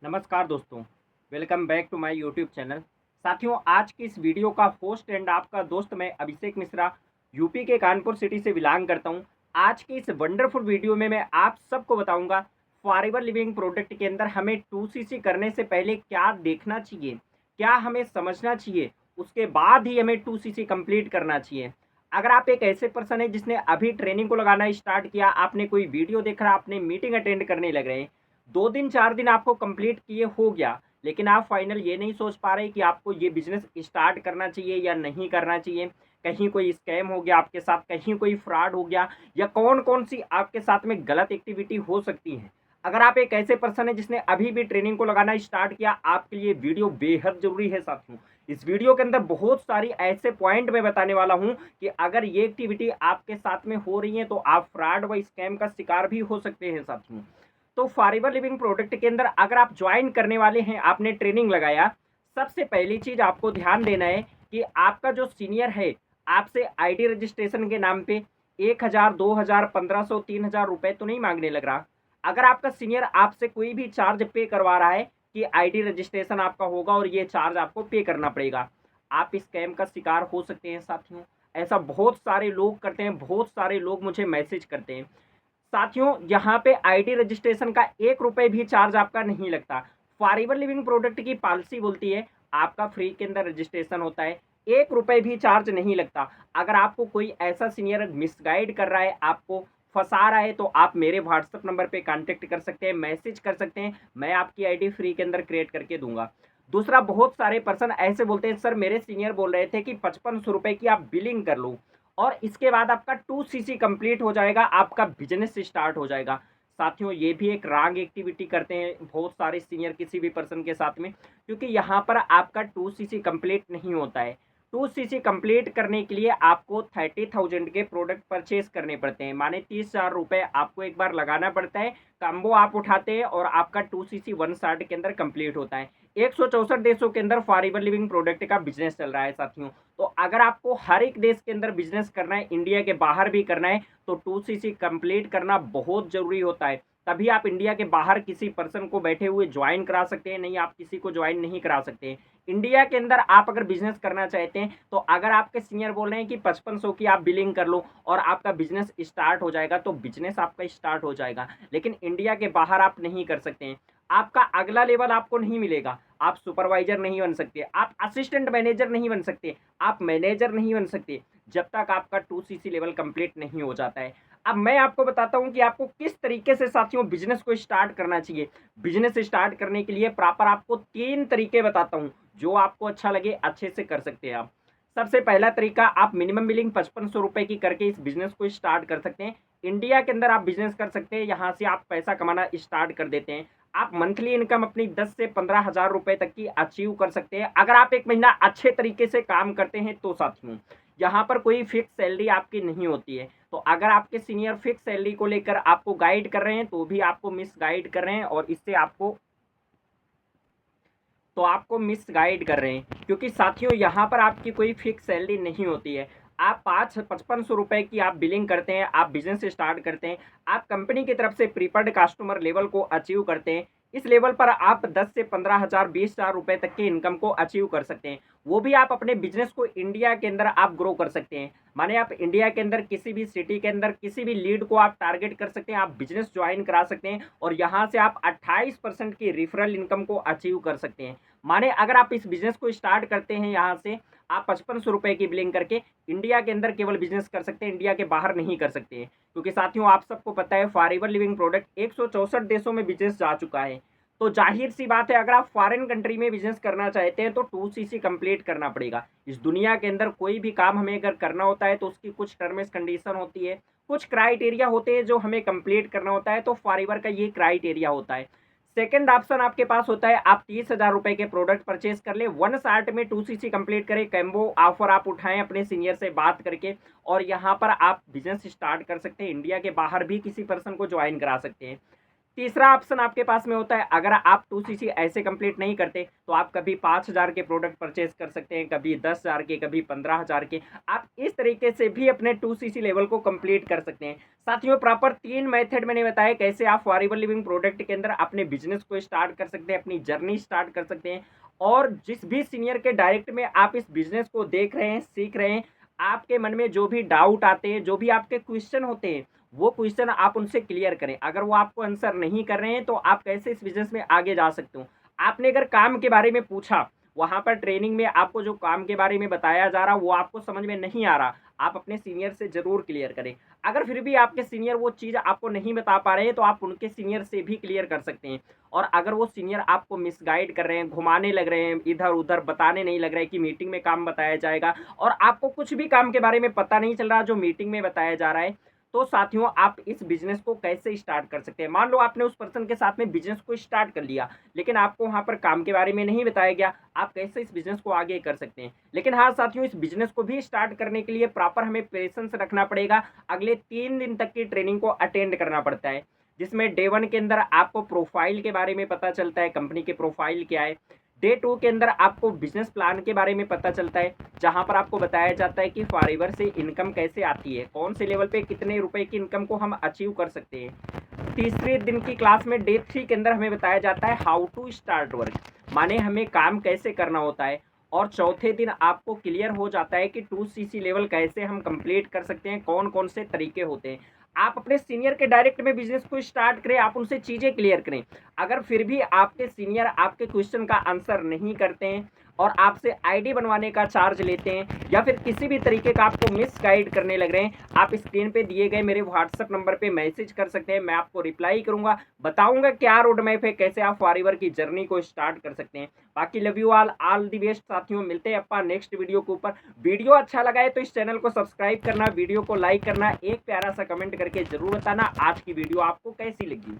नमस्कार दोस्तों, welcome back to my YouTube channel. साथियों, आज की इस वीडियो का होस्ट एंड आपका दोस्त मैं अभिषेक मिश्रा यूपी के कानपुर सिटी से बिलोंग करता हूं। आज की इस वंडरफुल वीडियो में मैं आप सबको बताऊंगा फॉरएवर लिविंग प्रोडक्ट के अंदर हमें 2सीसी करने से पहले क्या देखना चाहिए, क्या हमें समझना चाहिए, उसके बाद ही हमें 2सीसी कंप्लीट करना चाहिए। अगर आप एक ऐसे पर्सन है जिसने अभी ट्रेनिंग को लगाना स्टार्ट किया, आपने कोई वीडियो देखा, आपने मीटिंग अटेंड करने लग रहे हैं, 2 दिन 4 दिन आपको कंप्लीट किए हो गया, लेकिन आप फाइनल ये नहीं सोच पा रहे कि आपको ये बिज़नेस स्टार्ट करना चाहिए या नहीं करना चाहिए। कहीं कोई स्कैम हो गया आपके साथ, कहीं कोई फ्रॉड हो गया या कौन-कौन सी आपके साथ में गलत एक्टिविटी हो सकती है। अगर आप एक ऐसे पर्सन हैं जिसने अभी भी ट्रेनिंग को लगाना स्टार्ट किया, आपके लिए वीडियो बेहद ज़रूरी है साथियों। इस वीडियो के अंदर बहुत सारी ऐसे पॉइंट मैं बताने वाला हूँ कि अगर ये एक्टिविटी आपके साथ में हो रही है तो आप फ्रॉड व स्कैम का शिकार भी हो सकते हैं साथियों। तो फॉरएवर लिविंग प्रोडक्ट के अंदर अगर आप ज्वाइन करने वाले हैं, आपने ट्रेनिंग लगाया, सबसे पहली चीज आपको ध्यान देना है कि आपका जो सीनियर है आपसे आईडी रजिस्ट्रेशन के नाम पे 1000, 2000, 1500, 3000 रुपए तो नहीं मांगने लग रहा। अगर आपका सीनियर आपसे कोई भी चार्ज पे करवा रहा है कि आईडी रजिस्ट्रेशन आपका होगा और ये चार्ज आपको पे करना पड़ेगा, आप इस स्कैम का शिकार हो सकते हैं साथियों। ऐसा बहुत सारे लोग करते हैं, बहुत सारे लोग मुझे मैसेज करते हैं। साथियों, यहाँ पे आईडी रजिस्ट्रेशन का 1 रुपए भी चार्ज आपका नहीं लगता। फॉरएवर लिविंग प्रोडक्ट की पॉलिसी बोलती है आपका फ्री के अंदर रजिस्ट्रेशन होता है, 1 रुपए भी चार्ज नहीं लगता। अगर आपको कोई ऐसा सीनियर मिसगाइड कर रहा है, आपको फँसा रहा है, तो आप मेरे व्हाट्सएप नंबर पे कॉन्टैक्ट कर सकते हैं, मैसेज कर सकते हैं, मैं आपकी आईडी फ्री के अंदर क्रिएट करके दूँगा। दूसरा, बहुत सारे पर्सन ऐसे बोलते हैं, सर मेरे सीनियर बोल रहे थे कि 5500 रुपए की आप बिलिंग कर लो और इसके बाद आपका 2सीसी कंप्लीट हो जाएगा, आपका बिजनेस स्टार्ट हो जाएगा। साथियों, ये भी एक रॉन्ग एक्टिविटी करते हैं बहुत सारे सीनियर किसी भी पर्सन के साथ में, क्योंकि यहाँ पर आपका 2सीसी कंप्लीट नहीं होता है। 2सीसी कंप्लीट करने के लिए आपको 30,000 के प्रोडक्ट परचेज करने पड़ते हैं, माने 30,000 रुपए आपको एक बार लगाना पड़ता है। कम्बो आप उठाते हैं और आपका 2सीसी 1 शॉट के अंदर कंप्लीट होता है। 164 देशों के अंदर फॉरएवर लिविंग प्रोडक्ट का बिजनेस चल रहा है साथियों। तो अगर आपको हर एक देश के अंदर बिजनेस करना है, इंडिया के बाहर भी करना है, तो 2सीसी कंप्लीट करना बहुत जरूरी होता है। तभी आप इंडिया के बाहर किसी पर्सन को बैठे हुए ज्वाइन करा सकते हैं, नहीं आप किसी को ज्वाइन नहीं करा सकते हैं। इंडिया के अंदर आप अगर बिजनेस करना चाहते हैं, तो अगर आपके सीनियर बोल रहे हैं कि 5500 की आप बिलिंग कर लो और आपका बिजनेस स्टार्ट हो जाएगा, तो बिजनेस आपका स्टार्ट हो जाएगा। लेकिन इंडिया के बाहर आप नहीं कर सकते हैं। आपका अगला लेवल आपको नहीं मिलेगा। आप सुपरवाइजर नहीं बन सकते, आप असिस्टेंट मैनेजर नहीं बन सकते, आप मैनेजर नहीं बन सकते, जब तक आपका 2सीसी लेवल कंप्लीट नहीं हो जाता है। अब मैं आपको बताता हूं कि आपको किस तरीके से साथियों बिजनेस को स्टार्ट करना चाहिए। बिजनेस स्टार्ट करने के लिए प्रॉपर आपको 3 तरीके बताता हूं, जो आपको अच्छा लगे अच्छे से कर सकते हैं आप। सबसे पहला तरीका, आप मिनिमम बिलिंग 5500 रुपए की करके इस बिजनेस को स्टार्ट कर सकते हैं। इंडिया के अंदर आप बिजनेस कर सकते हैं, यहाँ से आप पैसा कमाना स्टार्ट कर देते हैं। आप मंथली इनकम अपनी 10 से 15,000 रुपए तक की अचीव कर सकते हैं, अगर आप 1 महीना अच्छे तरीके से काम करते हैं तो साथियों। यहाँ पर कोई फिक्स सैलरी आपकी नहीं होती है, तो अगर आपके सीनियर फिक्स सैलरी को लेकर आपको गाइड कर रहे हैं, तो भी आपको मिसगाइड कर रहे हैं और इससे आपको मिसगाइड कर रहे हैं, क्योंकि साथियों यहाँ पर आपकी कोई फिक्स सैलरी नहीं होती है। आप 5500 रुपए की आप बिलिंग करते हैं, आप बिजनेस स्टार्ट करते हैं, आप कंपनी की तरफ से प्रीफर्ड कस्टमर लेवल को अचीव करते हैं। इस लेवल पर आप 10 से 15,000, 20,000 रुपए तक के इनकम को अचीव कर सकते हैं। वो भी आप अपने बिजनेस को इंडिया के अंदर आप ग्रो कर सकते हैं। माने आप इंडिया के अंदर किसी भी सिटी के अंदर किसी भी लीड को आप टारगेट कर सकते हैं, आप बिजनेस ज्वाइन करा सकते हैं और यहाँ से आप 28% की रेफरल इनकम को अचीव कर सकते हैं। माने अगर आप इस बिजनेस को स्टार्ट करते हैं, यहाँ से आप 5500 रुपए की बिलिंग करके इंडिया के अंदर केवल बिजनेस कर सकते हैं, इंडिया के बाहर नहीं कर सकते हैं। क्योंकि साथियों आप सबको पता है फॉरएवर लिविंग प्रोडक्ट 164 देशों में बिजनेस जा चुका है। तो जाहिर सी बात है, अगर आप फॉरेन कंट्री में बिजनेस करना चाहते हैं तो 2सीसी कंप्लीट करना पड़ेगा। इस दुनिया के अंदर कोई भी काम हमें अगर करना होता है तो उसकी कुछ टर्म्स कंडीशन होती है, कुछ क्राइटेरिया होते हैं जो हमें कंप्लीट करना होता है, तो फॉरएवर का ये क्राइटेरिया होता है। सेकंड ऑप्शन आपके पास होता है, आप 30,000 रुपए के प्रोडक्ट परचेज कर ले, 1 शॉट में 2सीसी कंप्लीट करें, कैम्बो ऑफर आप उठाएं अपने सीनियर से बात करके और यहाँ पर आप बिजनेस स्टार्ट कर सकते हैं। इंडिया के बाहर भी किसी पर्सन को ज्वाइन करा सकते हैं। तीसरा ऑप्शन आपके पास में होता है, अगर आप 2cc ऐसे कंप्लीट नहीं करते तो आप कभी 5,000 के प्रोडक्ट परचेज कर सकते हैं, कभी 10,000 के, कभी 15,000 के। आप इस तरीके से भी अपने 2cc लेवल को कंप्लीट कर सकते हैं। साथियों प्रॉपर 3 मेथड मैंने बताया कैसे आप फॉरएवर लिविंग प्रोडक्ट के अंदर अपने बिजनेस को स्टार्ट कर सकते हैं, अपनी जर्नी स्टार्ट कर सकते हैं। और जिस भी सीनियर के डायरेक्ट में आप इस बिजनेस को देख रहे हैं, सीख रहे हैं, आपके मन में जो भी डाउट आते हैं, जो भी आपके क्वेश्चन होते हैं, वो क्वेश्चन आप उनसे क्लियर करें। अगर वो आपको आंसर नहीं कर रहे हैं तो आप कैसे इस बिजनेस में आगे जा सकते हो। आपने अगर काम के बारे में पूछा, वहाँ पर ट्रेनिंग में आपको जो काम के बारे में बताया जा रहा वो आपको समझ में नहीं आ रहा, आप अपने सीनियर से ज़रूर क्लियर करें। अगर फिर भी आपके सीनियर वो चीज़ आपको नहीं बता पा रहे हैं तो आप उनके सीनियर से भी क्लियर कर सकते हैं। और अगर वो सीनियर आपको मिसगाइड कर रहे हैं, घुमाने लग रहे हैं, इधर-उधर बताने नहीं लग रहे हैं कि मीटिंग में काम बताया जाएगा और आपको कुछ भी काम के बारे में पता नहीं चल रहा जो मीटिंग में बताया जा रहा है, तो साथियों आप इस बिज़नेस को कैसे स्टार्ट कर सकते हैं। मान लो आपने उस पर्सन के साथ में बिज़नेस को स्टार्ट कर लिया, लेकिन आपको वहाँ पर काम के बारे में नहीं बताया गया, आप कैसे इस बिज़नेस को आगे कर सकते हैं। लेकिन हाँ साथियों, इस बिज़नेस को भी स्टार्ट करने के लिए प्रॉपर हमें पेशेंस रखना पड़ेगा। अगले 3 दिन तक की ट्रेनिंग को अटेंड करना पड़ता है, जिसमें डे 1 के अंदर आपको प्रोफाइल के बारे में पता चलता है, कंपनी के प्रोफाइल क्या है। डे 2 के अंदर आपको बिजनेस प्लान के बारे में पता चलता है, जहां पर आपको बताया जाता है कि फॉरएवर से इनकम कैसे आती है, कौन से लेवल पे कितने रुपए की इनकम को हम अचीव कर सकते हैं। तीसरे दिन की क्लास में डे 3 के अंदर हमें बताया जाता है हाउ टू स्टार्ट वर्क, माने हमें काम कैसे करना होता है। और चौथे दिन आपको क्लियर हो जाता है कि 2cc लेवल कैसे हम कंप्लीट कर सकते हैं, कौन कौन से तरीके होते हैं। आप अपने सीनियर के डायरेक्ट में बिजनेस को स्टार्ट करें, आप उनसे चीज़ें क्लियर करें। अगर फिर भी आपके सीनियर आपके क्वेश्चन का आंसर नहीं करते हैं और आपसे आईडी बनवाने का चार्ज लेते हैं या फिर किसी भी तरीके का आपको मिस गाइड करने लग रहे हैं, आप स्क्रीन पे दिए गए मेरे व्हाट्सएप नंबर पे मैसेज कर सकते हैं। मैं आपको रिप्लाई करूंगा, बताऊंगा क्या रोड मैप है, कैसे आप फॉरएवर की जर्नी को स्टार्ट कर सकते हैं। बाकी love you all the best साथियों, मिलते हैं अपन नेक्स्ट वीडियो के ऊपर। वीडियो अच्छा लगा है तो इस चैनल को सब्सक्राइब करना, वीडियो को लाइक करना, एक प्यारा सा कमेंट करके जरूर बताना आज की वीडियो आपको कैसी लगी।